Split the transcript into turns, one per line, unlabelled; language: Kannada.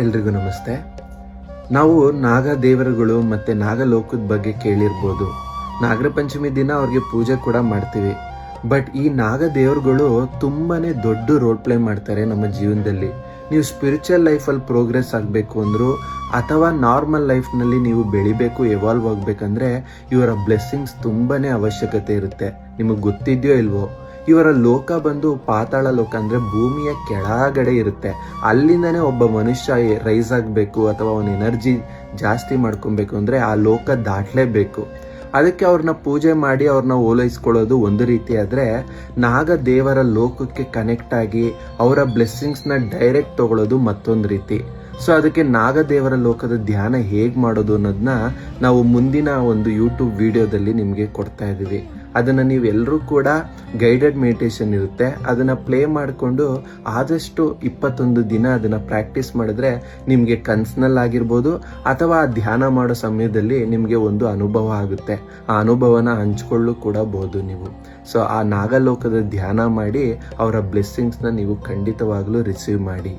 ಎಲ್ರಿಗೂ ನಮಸ್ತೆ. ನಾವು ನಾಗ ದೇವರುಗಳು ಮತ್ತು ನಾಗಲೋಕದ ಬಗ್ಗೆ ಕೇಳಿರ್ಬೋದು. ನಾಗರ ಪಂಚಮಿ ದಿನ ಅವ್ರಿಗೆ ಪೂಜೆ ಕೂಡ ಮಾಡ್ತೀವಿ. ಬಟ್ ಈ ನಾಗ ದೇವರುಗಳು ತುಂಬಾ ದೊಡ್ಡ ರೋಲ್ ಪ್ಲೇ ಮಾಡ್ತಾರೆ ನಮ್ಮ ಜೀವನದಲ್ಲಿ. ನೀವು ಸ್ಪಿರಿಚುವಲ್ ಲೈಫಲ್ಲಿ ಪ್ರೋಗ್ರೆಸ್ ಆಗಬೇಕು ಅಂದರೂ ಅಥವಾ ನಾರ್ಮಲ್ ಲೈಫ್ನಲ್ಲಿ ನೀವು ಬೆಳಿಬೇಕು, ಎವಾಲ್ವ್ ಆಗಬೇಕಂದ್ರೆ ಇವರ ಬ್ಲೆಸ್ಸಿಂಗ್ಸ್ ತುಂಬಾ ಅವಶ್ಯಕತೆ ಇರುತ್ತೆ. ನಿಮಗೆ ಗೊತ್ತಿದೆಯೋ ಇಲ್ವೋ, ಇವರ ಲೋಕ ಬಂದು ಪಾತಾಳ ಲೋಕ, ಅಂದರೆ ಭೂಮಿಯ ಕೆಳಗಡೆ ಇರುತ್ತೆ. ಅಲ್ಲಿಂದನೇ ಒಬ್ಬ ಮನುಷ್ಯ ರೈಸ್ ಆಗಬೇಕು ಅಥವಾ ಅವನ ಎನರ್ಜಿ ಜಾಸ್ತಿ ಮಾಡ್ಕೊಬೇಕು ಅಂದರೆ ಆ ಲೋಕ ದಾಟಲೇಬೇಕು. ಅದಕ್ಕೆ ಅವ್ರನ್ನ ಪೂಜೆ ಮಾಡಿ ಅವ್ರನ್ನ ಓಲೈಸ್ಕೊಳ್ಳೋದು ಒಂದು ರೀತಿ ಆದರೆ, ನಾಗ ದೇವರ ಲೋಕಕ್ಕೆ ಕನೆಕ್ಟ್ ಆಗಿ ಅವರ ಬ್ಲೆಸ್ಸಿಂಗ್ಸ್ನ ಡೈರೆಕ್ಟ್ ತಗೊಳ್ಳೋದು ಮತ್ತೊಂದು ರೀತಿ. ಸೊ ಅದಕ್ಕೆ ನಾಗದೇವರ ಲೋಕದ ಧ್ಯಾನ ಹೇಗೆ ಮಾಡೋದು ಅನ್ನೋದನ್ನ ನಾವು ಮುಂದಿನ ಒಂದು ಯೂಟ್ಯೂಬ್ ವಿಡಿಯೋದಲ್ಲಿ ನಿಮಗೆ ಕೊಡ್ತಾ ಇದ್ದೀವಿ. ಅದನ್ನು ನೀವೆಲ್ಲರೂ ಕೂಡ ಗೈಡೆಡ್ ಮೆಡಿಟೇಷನ್ ಇರುತ್ತೆ, ಅದನ್ನು ಪ್ಲೇ ಮಾಡಿಕೊಂಡು ಆದಷ್ಟು 21 ದಿನ ಅದನ್ನು ಪ್ರಾಕ್ಟೀಸ್ ಮಾಡಿದ್ರೆ ನಿಮಗೆ ಕನಸಿನಲ್ಲಾಗಿರ್ಬೋದು ಅಥವಾ ಧ್ಯಾನ ಮಾಡೋ ಸಮಯದಲ್ಲಿ ನಿಮಗೆ ಒಂದು ಅನುಭವ ಆಗುತ್ತೆ. ಆ ಅನುಭವನ ಹಂಚ್ಕೊಳ್ಳು ಕೂಡ ಬಹುದು ನೀವು. ಸೊ ಆ ನಾಗಲೋಕದ ಧ್ಯಾನ ಮಾಡಿ ಅವರ ಬ್ಲೆಸ್ಸಿಂಗ್ಸ್ನ ನೀವು ಖಂಡಿತವಾಗ್ಲೂ ರಿಸೀವ್ ಮಾಡಿ.